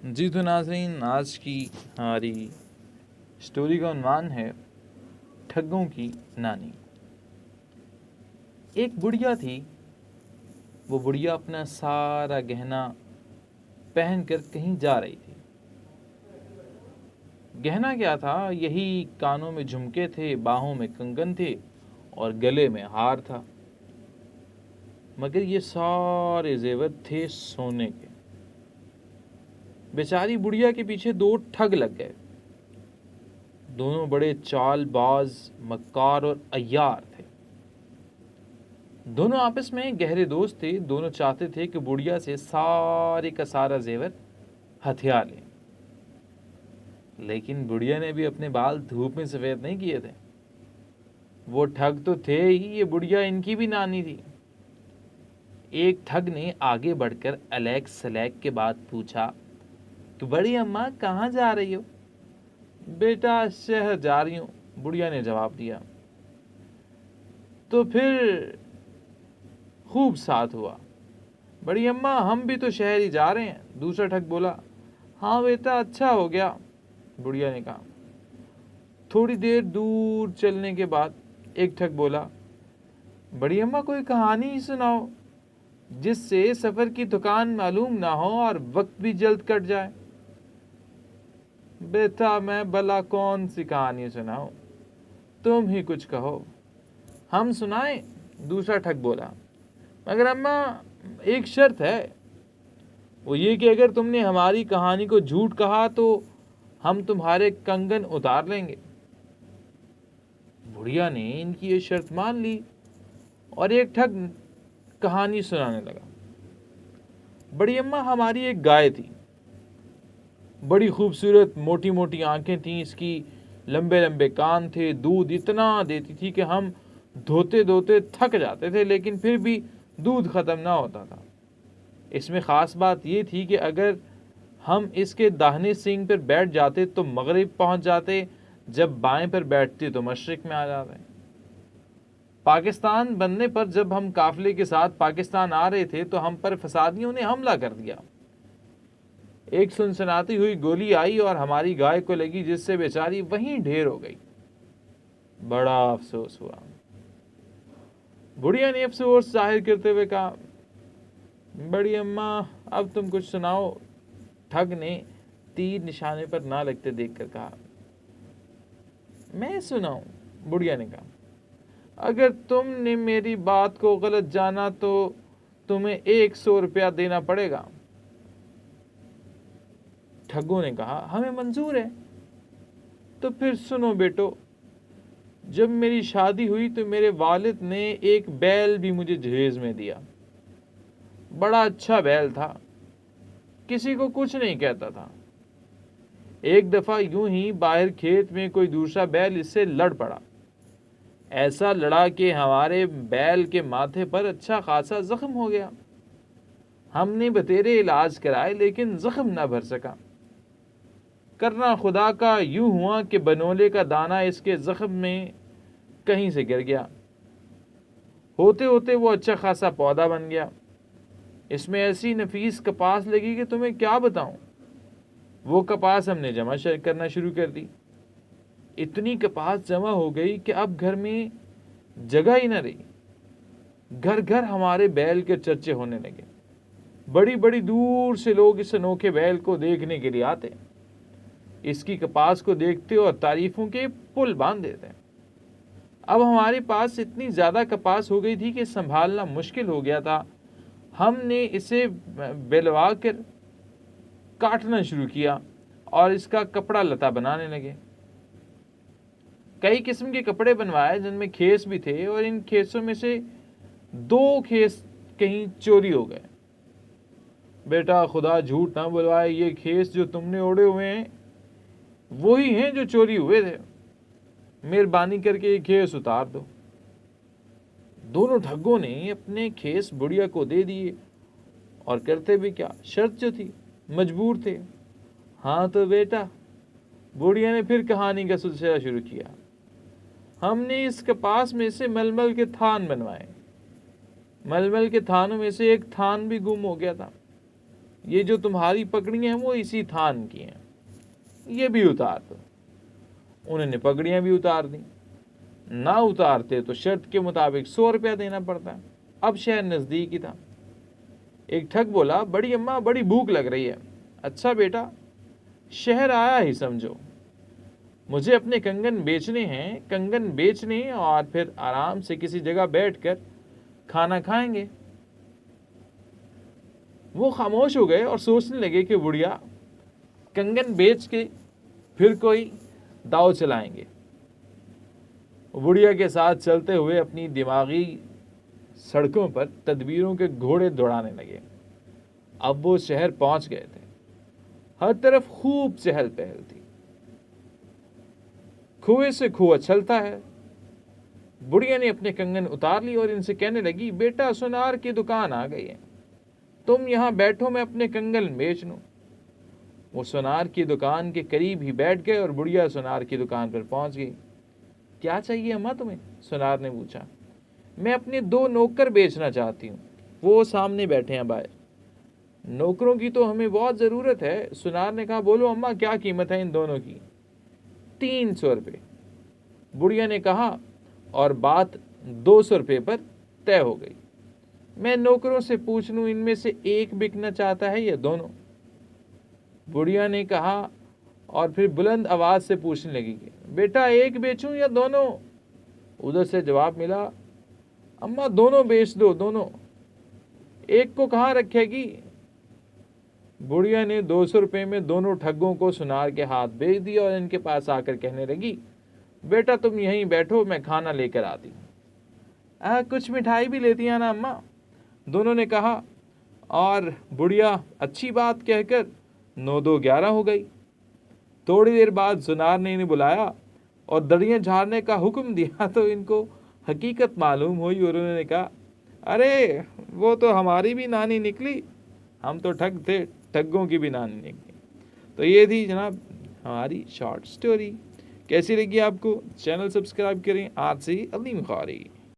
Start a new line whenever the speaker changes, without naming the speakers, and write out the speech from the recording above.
جی تو ناظرین، آج کی ہماری اسٹوری کا عنوان ہے ٹھگوں کی نانی۔ ایک بڑھیا تھی، وہ بڑھیا اپنا سارا گہنا پہن کر کہیں جا رہی تھی۔ گہنا کیا تھا؟ یہی کانوں میں جھمکے تھے، باہوں میں کنگن تھے اور گلے میں ہار تھا، مگر یہ سارے زیور تھے سونے کے۔ بیچاری بڑھیا کے پیچھے دو ٹھگ لگ گئے۔ دونوں بڑے چال باز، مکار اور عیار تھے۔ دونوں آپس میں گہرے دوست تھے۔ دونوں چاہتے تھے کہ بڑھیا سے سارے کا سارا زیور ہتھیا لیں، لیکن بڑھیا نے بھی اپنے بال دھوپ میں سفید نہیں کیے تھے۔ وہ ٹھگ تو تھے ہی، یہ بڑھیا ان کی بھی نانی تھی۔ ایک ٹھگ نے آگے بڑھ کر الیک سلیک کے بعد پوچھا کہ بڑی اماں کہاں جا رہی ہو؟ بیٹا شہر جا رہی ہوں، بڑھیا نے جواب دیا۔ تو پھر خوب ساتھ ہوا۔ بڑی اماں ہم بھی تو شہر ہی جا رہے ہیں، دوسرا ٹھگ بولا۔ ہاں بیٹا اچھا ہو گیا، بڑھیا نے کہا۔ تھوڑی دیر دور چلنے کے بعد ایک ٹھگ بولا، بڑی اماں کوئی کہانی ہی سناؤ جس سے سفر کی دکان معلوم نہ ہو اور وقت بھی جلد کٹ جائے۔ بیٹا میں بھلا کون سی کہانی سناؤں، تم ہی کچھ کہو۔ ہم سنائیں، دوسرا ٹھگ بولا، مگر اماں ایک شرط ہے، وہ یہ کہ اگر تم نے ہماری کہانی کو جھوٹ کہا تو ہم تمہارے کنگن اتار لیں گے۔ بڑھیا نے ان کی یہ شرط مان لی اور ایک ٹھگ کہانی سنانے لگا۔ بڑی اماں ہماری ایک گائے تھی، بڑی خوبصورت، موٹی موٹی آنکھیں تھیں اس کی، لمبے لمبے کان تھے، دودھ اتنا دیتی تھی کہ ہم دھوتے دھوتے تھک جاتے تھے، لیکن پھر بھی دودھ ختم نہ ہوتا تھا۔ اس میں خاص بات یہ تھی کہ اگر ہم اس کے داہنے سینگ پر بیٹھ جاتے تو مغرب پہنچ جاتے، جب بائیں پر بیٹھتے تو مشرق میں آ جاتے۔ پاکستان بننے پر جب ہم قافلے کے ساتھ پاکستان آ رہے تھے تو ہم پر فسادیوں نے حملہ کر دیا۔ ایک سنسناتی ہوئی گولی آئی اور ہماری گائے کو لگی، جس سے بیچاری وہیں ڈھیر ہو گئی۔ بڑا افسوس ہوا۔ بڑھیا نے افسوس ظاہر کرتے ہوئے کہا، بڑی اماں اب تم کچھ سناؤ۔ ٹھگ نے تیر نشانے پر نہ لگتے دیکھ کر کہا، میں سناؤں؟ بڑھیا نے کہا، اگر تم نے میری بات کو غلط جانا تو تمہیں 100 روپیہ دینا پڑے گا۔ ٹھگوں نے کہا، ہمیں منظور ہے۔ تو پھر سنو بیٹو، جب میری شادی ہوئی تو میرے والد نے ایک بیل بھی مجھے جہیز میں دیا۔ بڑا اچھا بیل تھا، کسی کو کچھ نہیں کہتا تھا۔ ایک دفعہ یوں ہی باہر کھیت میں کوئی دوسرا بیل اس سے لڑ پڑا۔ ایسا لڑا کہ ہمارے بیل کے ماتھے پر اچھا خاصا زخم ہو گیا۔ ہم نے بتیرے علاج کرائے لیکن زخم نہ بھر سکا۔ کرنا خدا کا یوں ہوا کہ بنولے کا دانہ اس کے زخم میں کہیں سے گر گیا۔ ہوتے ہوتے وہ اچھا خاصا پودا بن گیا۔ اس میں ایسی نفیس کپاس لگی کہ تمہیں کیا بتاؤں۔ وہ کپاس ہم نے جمع کرنا شروع کر دی۔ اتنی کپاس جمع ہو گئی کہ اب گھر میں جگہ ہی نہ رہی۔ گھر گھر ہمارے بیل کے چرچے ہونے لگے۔ بڑی بڑی دور سے لوگ اس انوکھے بیل کو دیکھنے کے لیے آتے، اس کی کپاس کو دیکھتے اور تعریفوں کے پل باندھ دیتے۔ اب ہمارے پاس اتنی زیادہ کپاس ہو گئی تھی کہ سنبھالنا مشکل ہو گیا تھا۔ ہم نے اسے بیلوا کر کاٹنا شروع کیا اور اس کا کپڑا لتا بنانے لگے۔ کئی قسم کے کپڑے بنوائے جن میں کھیس بھی تھے، اور ان کھیسوں میں سے 2 کھیس کہیں چوری ہو گئے۔ بیٹا خدا جھوٹ نہ بلوائے، یہ کھیس جو تم نے اوڑے ہوئے ہیں وہی ہیں جو چوری ہوئے تھے۔ مہربانی کر کے یہ کھیس اتار دو۔ دونوں ٹھگوں نے اپنے کھیس بڑھیا کو دے دیے، اور کرتے بھی کیا، شرط جو تھی، مجبور تھے۔ ہاں تو بیٹا، بڑھیا نے پھر کہانی کا سلسلہ شروع کیا۔ ہم نے اس کپاس میں سے ململ کے تھان بنوائے۔ ململ کے تھانوں میں سے ایک تھان بھی گم ہو گیا تھا۔ یہ جو تمہاری پگڑیاں ہیں وہ اسی تھان کی ہیں، یہ بھی اتار دو۔ انہوں نے پگڑیاں بھی اتار دیں۔ نہ اتارتے تو شرط کے مطابق 100 روپیہ دینا پڑتا۔ اب شہر نزدیک ہی تھا۔ ایک ٹھگ بولا، بڑی اماں بڑی بھوک لگ رہی ہے۔ اچھا بیٹا، شہر آیا ہی سمجھو، مجھے اپنے کنگن بیچنے ہیں، کنگن بیچنے اور پھر آرام سے کسی جگہ بیٹھ کر کھانا کھائیں گے۔ وہ خاموش ہو گئے اور سوچنے لگے کہ بڑھیا کنگن بیچ کے پھر کوئی داؤ چلائیں گے۔ بڑھیا کے ساتھ چلتے ہوئے اپنی دماغی سڑکوں پر تدبیروں کے گھوڑے دوڑانے لگے۔ اب وہ شہر پہنچ گئے تھے۔ ہر طرف خوب چہل پہل تھی، کھوئے سے کھوا چلتا ہے۔ بڑھیا نے اپنے کنگن اتار لی اور ان سے کہنے لگی، بیٹا سونار کی دکان آ گئی ہے، تم یہاں بیٹھو، میں اپنے کنگن بیچ لوں۔ وہ سونار کی دکان کے قریب ہی بیٹھ گئے اور بڑھیا سونار کی دکان پر پہنچ گئی۔ کیا چاہیے اماں تمہیں؟ سونار نے پوچھا۔ میں اپنے 2 نوکر بیچنا چاہتی ہوں، وہ سامنے بیٹھے ہیں باہر۔ نوکروں کی تو ہمیں بہت ضرورت ہے۔ سونار نے کہا، بولو اماں کیا قیمت ہے ان دونوں کی؟ 300 روپے۔ بڑھیا نے کہا، اور بات 200 روپے پر طے ہو گئی۔ میں نوکروں سے پوچھ لوں ان میں سے ایک بکنا چاہتا ہے یا دونوں؟ بڑھیا نے کہا اور پھر بلند آواز سے پوچھنے لگی کہ بیٹا ایک بیچوں یا دونوں؟ ادھر سے جواب ملا، اماں دونوں بیچ دو، دونوں۔ ایک کو کہاں رکھے گی؟ بڑھیا نے 200 روپے میں دونوں ٹھگوں کو سونار کے ہاتھ بھیج دیا اور ان کے پاس آ کر کہنے لگی، بیٹا تم یہیں بیٹھو، میں کھانا لے کر آتی ہوں۔ کچھ مٹھائی بھی لیتی ہیں نا اماں؟ دونوں نے کہا، اور بڑھیا اچھی بات کہہ کر 9 2 11 ہو گئی۔ تھوڑی دیر بعد سونار نے انہیں بلایا اور دڑیاں جھاڑنے کا حکم دیا تو ان کو حقیقت معلوم ہوئی اور انہوں نے کہا، ارے وہ تو ہماری بھی نانی نکلی، ہم تو ٹھگ تھے، ٹھگوں کی بھی نانی نکلی۔ تو یہ تھی جناب ہماری شارٹ سٹوری۔ کیسی لگی آپ کو؟ چینل سبسکرائب کریں۔ آج سے ہی علیم خاری۔